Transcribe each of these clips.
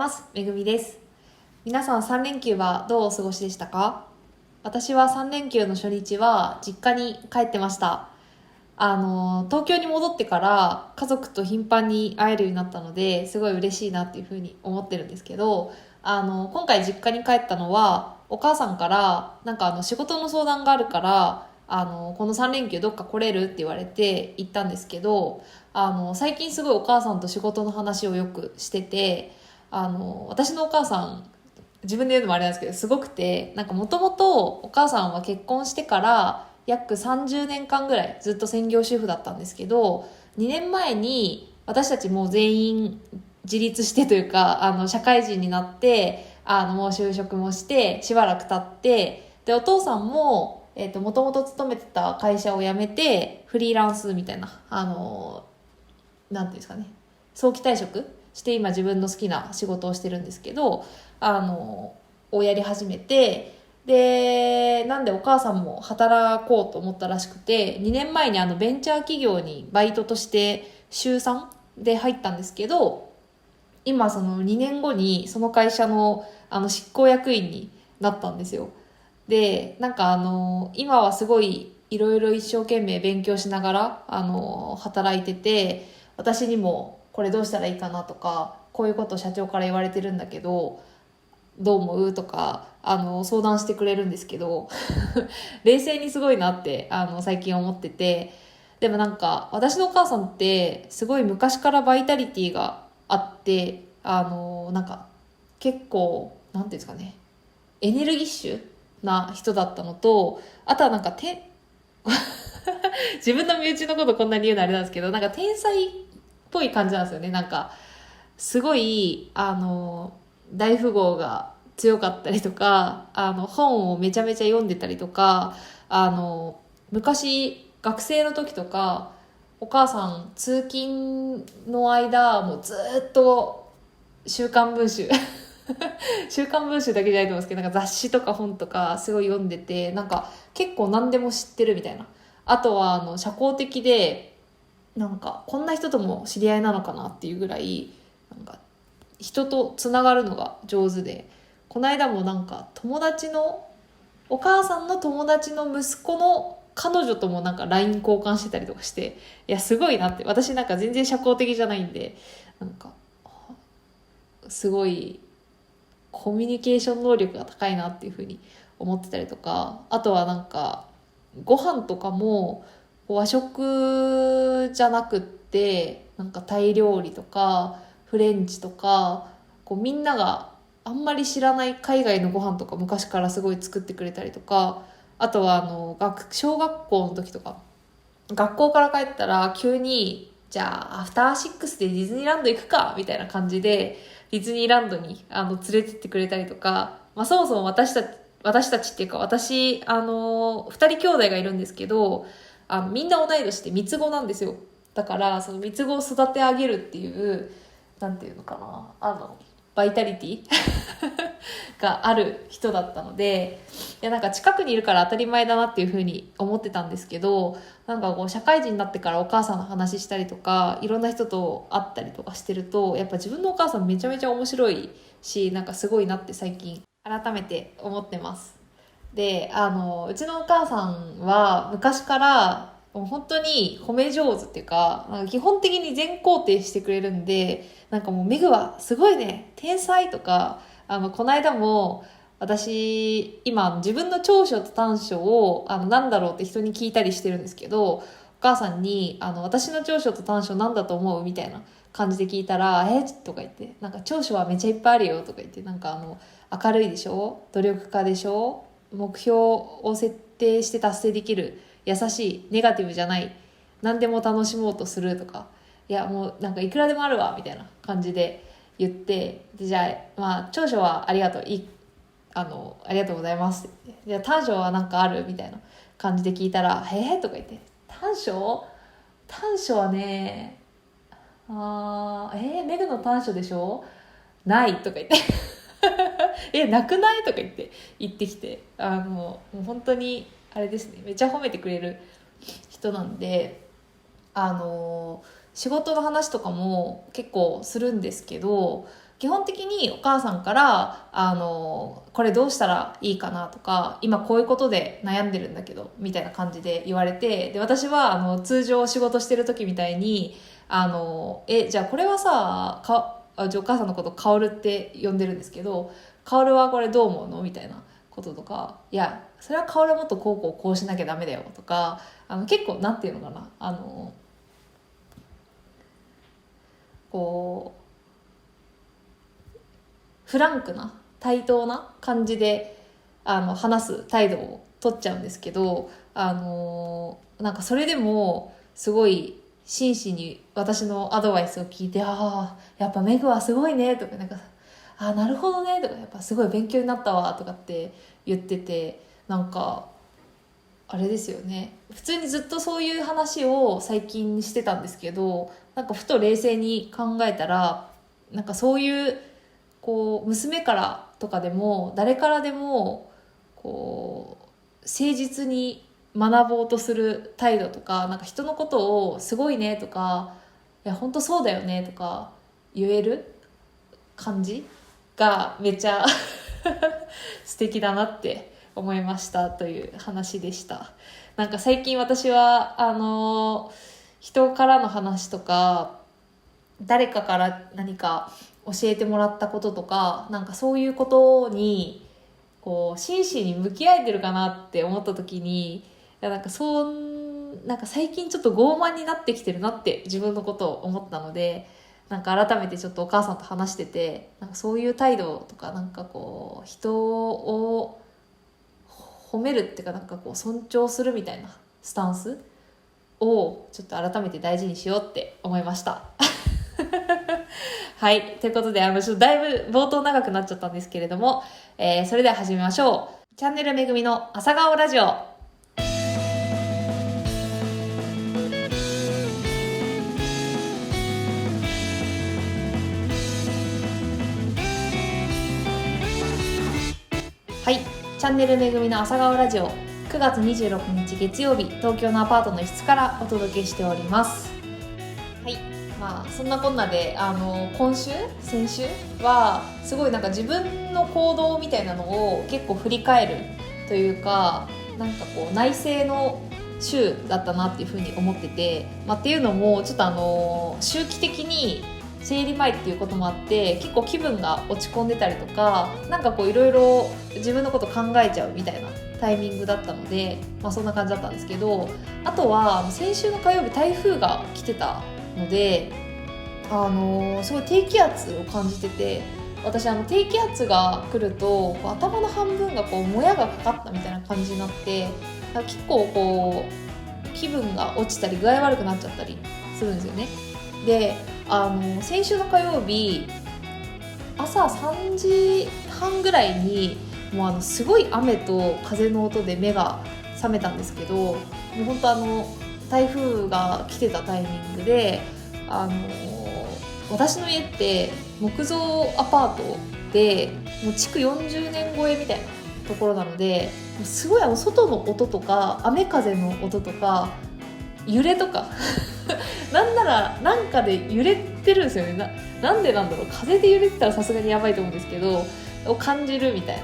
ます。めぐみです。皆さん3連休はどうお過ごしでしたか？私は3連休の初日は実家に帰ってました。東京に戻ってから家族と頻繁に会えるようになったのですごい嬉しいなっていうふうに思ってるんですけど、今回実家に帰ったのはお母さんから仕事の相談があるからこの3連休どっか来れるって言われて行ったんですけど、最近すごいお母さんと仕事の話をよくしてて、私のお母さん、自分で言うのもあれなんですけど、すごくて、もともとお母さんは結婚してから約30年間ぐらいずっと専業主婦だったんですけど、2年前に私たちもう全員自立してというか、社会人になって、もう就職もして、しばらく経って、で、お父さんも、もともと勤めてた会社を辞めて、フリーランスみたいな、なんていうんですかね、早期退職して今自分の好きな仕事をしてるんですけど、をやり始めて、でなんでお母さんも働こうと思ったらしくて、2年前にベンチャー企業にバイトとして週3で入ったんですけど、今その2年後にその会社の執行役員になったんですよ。で今はすごいいろいろ一生懸命勉強しながら働いてて、私にもこれどうしたらいいかなとか、こういうこと社長から言われてるんだけどどう思うとか相談してくれるんですけど冷静にすごいなって最近思ってて、でも私のお母さんってすごい昔からバイタリティがあって、結構なんていうんですかね、エネルギッシュな人だったのと、あとは自分の身内のことこんなに言うのあれなんですけど、天才っぽい感じなんですよね。すごい大富豪が強かったりとか、本をめちゃめちゃ読んでたりとか、昔学生の時とかお母さん通勤の間もうずっと週刊文春週刊文春だけじゃないと思うんですけど、雑誌とか本とかすごい読んでて、結構何でも知ってるみたいな。あとは社交的で、こんな人とも知り合いなのかなっていうぐらい人とつながるのが上手で、この間も友達のお母さんの友達の息子の彼女ともLINE 交換してたりとかして、いやすごいなって。私全然社交的じゃないんで、すごいコミュニケーション能力が高いなっていうふうに思ってたりとか、あとはご飯とかも和食じゃなくって、タイ料理とかフレンチとか、みんながあんまり知らない海外のご飯とか昔からすごい作ってくれたりとか、あとは小学校の時とか学校から帰ったら急にじゃあアフターシックスでディズニーランド行くかみたいな感じでディズニーランドに連れてってくれたりとか、そもそも私たちっていうか私二人兄弟がいるんですけど、みんな同い年で三つ子なんですよ。だからその三つ子を育て上げるっていうなんていうのかな、バイタリティがある人だったので、いや近くにいるから当たり前だなっていうふうに思ってたんですけど、社会人になってからお母さんの話したりとかいろんな人と会ったりとかしてると、やっぱ自分のお母さんめちゃめちゃ面白いし、すごいなって最近改めて思ってます。でうちのお母さんは昔からもう本当に褒め上手っていうか、基本的に全肯定してくれるんで、もうメグはすごいね天才とか、この間も私今自分の長所と短所をなんだろうって人に聞いたりしてるんですけど、お母さんに私の長所と短所なんだと思うみたいな感じで聞いたらとか言って、長所はめちゃいっぱいあるよとか言って、明るいでしょ、努力家でしょ、目標を設定して達成できる、優しい、ネガティブじゃない、何でも楽しもうとするとか、いやもういくらでもあるわみたいな感じで言って、でじゃあ長所はありがとう、ありがとうございますって言って、じゃあ短所はあるみたいな感じで聞いたらとか言って、短所はね、メグの短所でしょ、ないとか言ってなくないとか言ってきて、もう本当にあれですね、めっちゃ褒めてくれる人なんで、仕事の話とかも結構するんですけど、基本的にお母さんからこれどうしたらいいかなとか、今こういうことで悩んでるんだけどみたいな感じで言われて、で私は通常仕事してる時みたいにじゃあこれはさじゃあお母さんのことカオルって呼んでるんですけど、カオルはこれどう思うのみたいなこととか、いやそれはカオルはもっとこうこうこうしなきゃダメだよとか、結構なんていうのかな、こうフランクな対等な感じで話す態度を取っちゃうんですけど、なんかそれでもすごい真摯に私のアドバイスを聞いて、やっぱメグはすごいねとか、なんかなるほどねとか、やっぱすごい勉強になったわとかって言ってて、なんかあれですよね、普通にずっとそういう話を最近してたんですけど、なんかふと冷静に考えたら、なんかそういうこう娘からとかでも誰からでもこう誠実に学ぼうとする態度とか、なんか人のことをすごいねとか、いや本当そうだよねとか言える感じがめっちゃ素敵だなって思いましたという話でした。なんか最近私は人からの話とか、誰かから何か教えてもらったこととか、なんかそういうことにこう真摯に向き合えてるかなって思った時に、いやなんかなんか最近ちょっと傲慢になってきてるなって自分のことを思ったので、なんか改めてちょっとお母さんと話してて、なんかそういう態度とか、なんかこう人を褒めるっていうか、なんかこう尊重するみたいなスタンスをちょっと改めて大事にしようって思いましたはい、ということでちょっとだいぶ冒頭長くなっちゃったんですけれども、それでは始めましょう。チャンネルめぐみの朝顔ラジオ。はい、チャンネルめぐみの朝顔ラジオ、9月26日月曜日、東京のアパートの一室からお届けしております。はい、まあそんなこんなで先週はすごいなんか自分の行動みたいなのを結構振り返るというか、なんかこう内省の週だったなっていうふうに思ってて、っていうのもちょっと周期的に生理前っていうこともあって、結構気分が落ち込んでたりとか、なんかこういろいろ自分のこと考えちゃうみたいなタイミングだったので、そんな感じだったんですけど、あとは先週の火曜日台風が来てたので、すごい低気圧を感じてて、私低気圧が来ると頭の半分がこうもやがかかったみたいな感じになって、結構こう気分が落ちたり具合悪くなっちゃったりするんですよね。で先週の火曜日朝3時半ぐらいにもうすごい雨と風の音で目が覚めたんですけど、もう本当台風が来てたタイミングで私の家って木造アパートでもう築40年超えみたいなところなので、すごい外の音とか雨風の音とか揺れとかなんならなんかで揺れてるんですよね。なんでなんだろう、風で揺れてたらさすがにやばいと思うんですけど、を感じるみたいな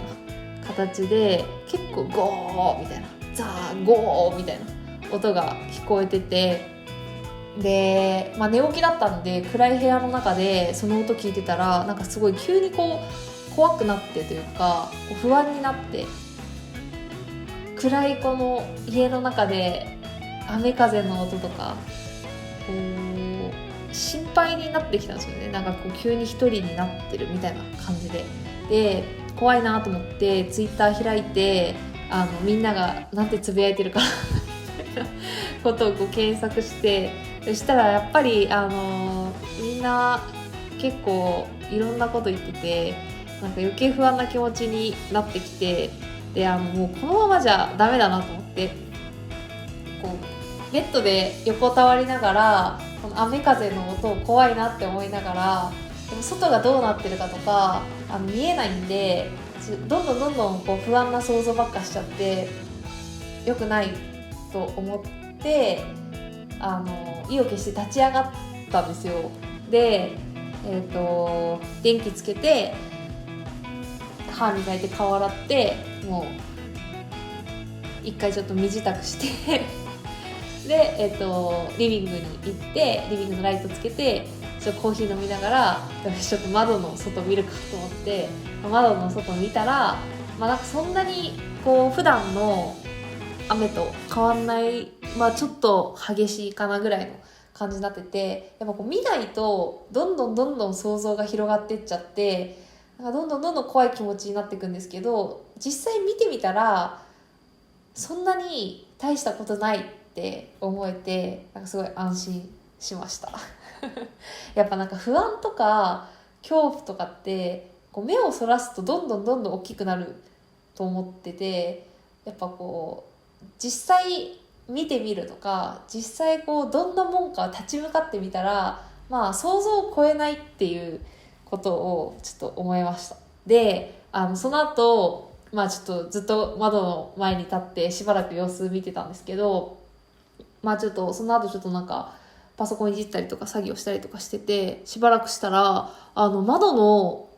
形で、結構ゴーみたいな、ザーゴーみたいな音が聞こえてて、で、寝起きだったんで暗い部屋の中でその音聞いてたら、なんかすごい急にこう怖くなってというか、不安になって、暗いこの家の中で雨風の音とかこう心配になってきたんですよね。なんかこう急に一人になってるみたいな感じで怖いなと思ってツイッター開いてみんながなんてつぶやいてるかみたいなことをこう検索して、そしたらやっぱりみんな結構いろんなこと言ってて、なんか余計不安な気持ちになってきて、でもうこのままじゃダメだなと思って、こうベッドで横たわりながらこの雨風の音を怖いなって思いながら、でも外がどうなってるかとか見えないんで、どんどんこう不安な想像ばっかしちゃって良くないと思って意を決して立ち上がったんですよ。で電気つけて歯磨いて顔洗ってもう一回ちょっと身支度してで、リビングに行ってリビングのライトつけてちょっとコーヒー飲みながらちょっと窓の外見るかと思って窓の外見たら、なんかそんなにこう普段の雨と変わんない、ちょっと激しいかなぐらいの感じになってて、やっぱこう見ないとどんどん想像が広がってっちゃって、なんかどんどん怖い気持ちになっていくんですけど、実際見てみたらそんなに大したことないって思えて、なんかすごい安心しましたやっぱなんか不安とか恐怖とかってこう目をそらすとどんどん大きくなると思ってて、やっぱこう実際見てみるとか実際こうどんなもんか立ち向かってみたら、想像を超えないっていうことをちょっと思いました。で、その後ちょっとずっと窓の前に立ってしばらく様子見てたんですけど、ちょっとその後ちょっとなんかパソコンいじったりとか作業したりとかしてて、しばらくしたら窓の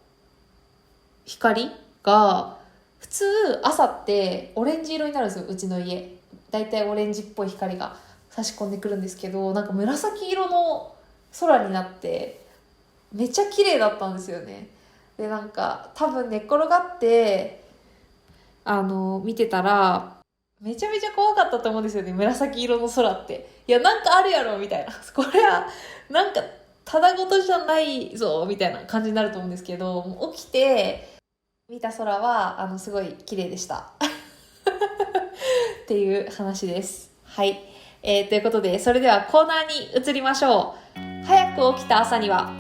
光が普通朝ってオレンジ色になるんですよ。うちの家だいたいオレンジっぽい光が差し込んでくるんですけど、なんか紫色の空になってめっちゃ綺麗だったんですよね。で、なんか多分寝っ転がって見てたらめちゃめちゃ怖かったと思うんですよね。紫色の空って、いやなんかあるやろみたいな、これはなんかただごとじゃないぞみたいな感じになると思うんですけど、起きて見た空はすごい綺麗でしたっていう話です。はい、ということでそれではコーナーに移りましょう。早く起きた朝には。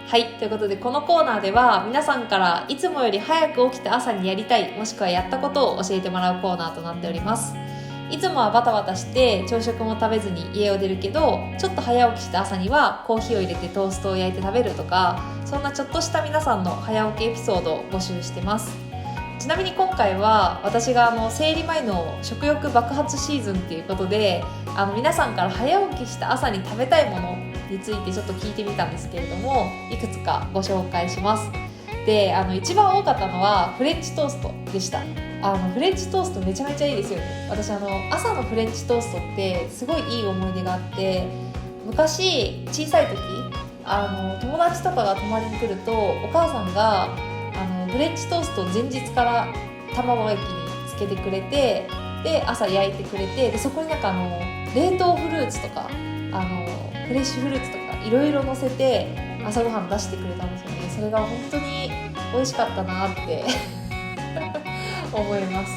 はい、ということでこのコーナーでは皆さんからいつもより早く起きた朝にやりたい、もしくはやったことを教えてもらうコーナーとなっております。いつもはバタバタして朝食も食べずに家を出るけど、ちょっと早起きした朝にはコーヒーを入れてトーストを焼いて食べるとか、そんなちょっとした皆さんの早起きエピソードを募集してます。ちなみに今回は私が生理前の食欲爆発シーズンっていうことで、皆さんから早起きした朝に食べたいものについてちょっと聞いてみたんですけれども、いくつかご紹介します。で、一番多かったのはフレンチトーストでした。フレンチトーストめちゃめちゃいいですよね。私朝のフレンチトーストってすごいいい思い出があって、昔小さい時友達とかが泊まりに来るとお母さんがフレンチトーストを前日から卵焼きにつけてくれて、で朝焼いてくれて、でそこになんか冷凍フルーツとかフレッシュフルーツとかいろいろ乗せて朝ごはん出してくれたんですよね。それが本当に美味しかったなって思います。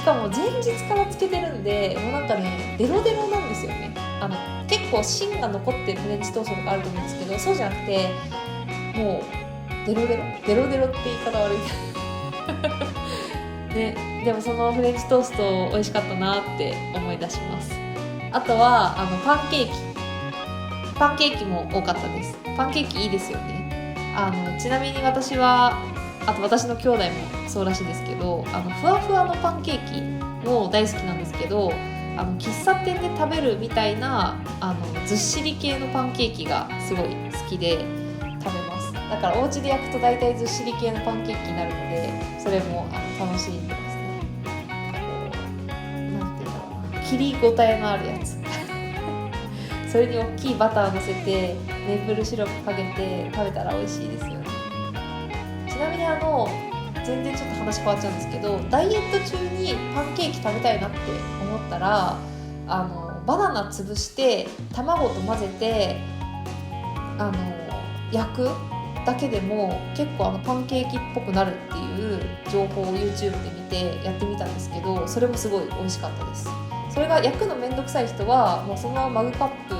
しかも前日からつけてるんで、もうなんかねデロデロなんですよね。結構芯が残ってるフレンチトーストとかあると思うんですけど、そうじゃなくてもうデロデロって言い方悪いね、でもそのフレンチトースト美味しかったなって思い出します。あとはパンケーキも多かったです。パンケーキいいですよね。ちなみに私は私の兄弟もそうらしいですけど、ふわふわのパンケーキも大好きなんですけど、喫茶店で食べるみたいなずっしり系のパンケーキがすごい好きで食べます。だからお家で焼くと大体ずっしり系のパンケーキになるので、それも楽しんでますね。なんていうんだろうな、切り応えのあるやつそれに大きいバターを乗せてメープルシロップかけて食べたら美味しいですよね。ちなみに全然ちょっと話変わっちゃうんですけど、ダイエット中にパンケーキ食べたいなって思ったらバナナ潰して卵と混ぜて焼くだけでも結構パンケーキっぽくなるっていう情報を YouTube で見てやってみたんですけど、それもすごい美味しかったです。それが焼くのめんどくさい人はもうそのままマグカップ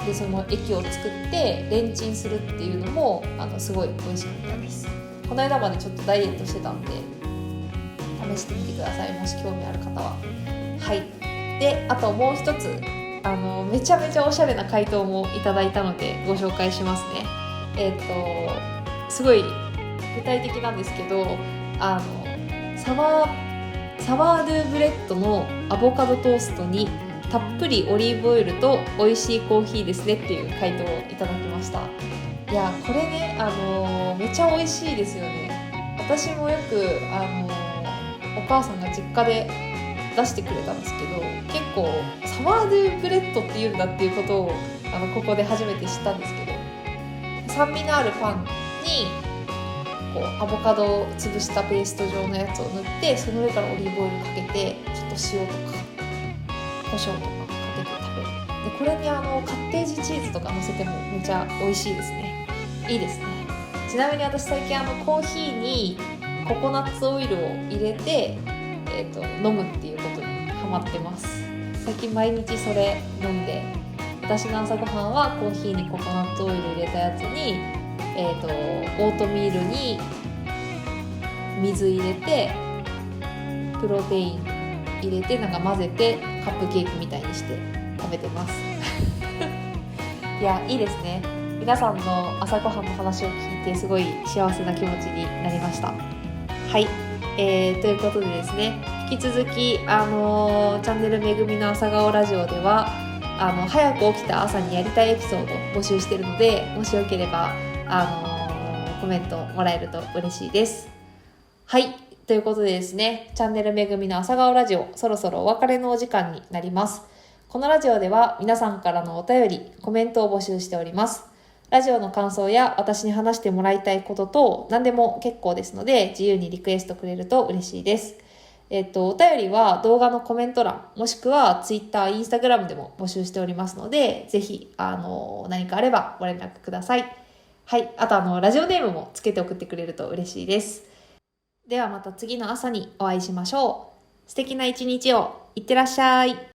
でその液を作ってレンチンするっていうのもすごい美味しかったです。この間までちょっとダイエットしてたんで試してみてください、もし興味ある方は。はい。で、あともう一つめちゃめちゃおしゃれな回答もいただいたのでご紹介しますね。すごい具体的なんですけど、サワードゥブレッドのアボカドトーストにたっぷりオリーブオイルと美味しいコーヒーですねっていう回答をいただきました。いいやこれねめっちゃ美味しいですよね。私もよくお母さんが実家で出してくれたんですけど、結構サワードゥブレッドっていうんだっていうことをここで初めて知ったんですけど、酸味のあるパンにこうアボカドを潰したペースト状のやつを塗って、その上からオリーブオイルかけて、ちょっと塩とか胡椒とかかけて食べる。でこれにカッテージチーズとか乗せてもめちゃ美味しいですね。いいですね。ちなみに私最近コーヒーにココナッツオイルを入れて、飲むっていうことにハマってます。最近毎日それ飲んで、私の朝ごはんはコーヒーにココナッツオイル入れたやつに、オートミールに水入れてプロテイン入れてなんか混ぜてカップケーキみたいにして食べてますいやいいですね。皆さんの朝ごはんの話を聞いてすごい幸せな気持ちになりました。はい、ということでですね、引き続きチャンネルめぐみの朝顔ラジオでは早く起きた朝にやりたいエピソードを募集しているので、もしよければコメントもらえると嬉しいです。はい、ということでですね、チャンネルめぐみの朝顔ラジオ、そろそろお別れのお時間になります。このラジオでは皆さんからのお便り、コメントを募集しております。ラジオの感想や私に話してもらいたいことと何でも結構ですので、自由にリクエストくれると嬉しいです。お便りは動画のコメント欄、もしくは Twitter、Instagram でも募集しておりますので、ぜひ何かあればご連絡ください。はい、あとラジオネームもつけて送ってくれると嬉しいです。ではまた次の朝にお会いしましょう。素敵な一日をいってらっしゃい。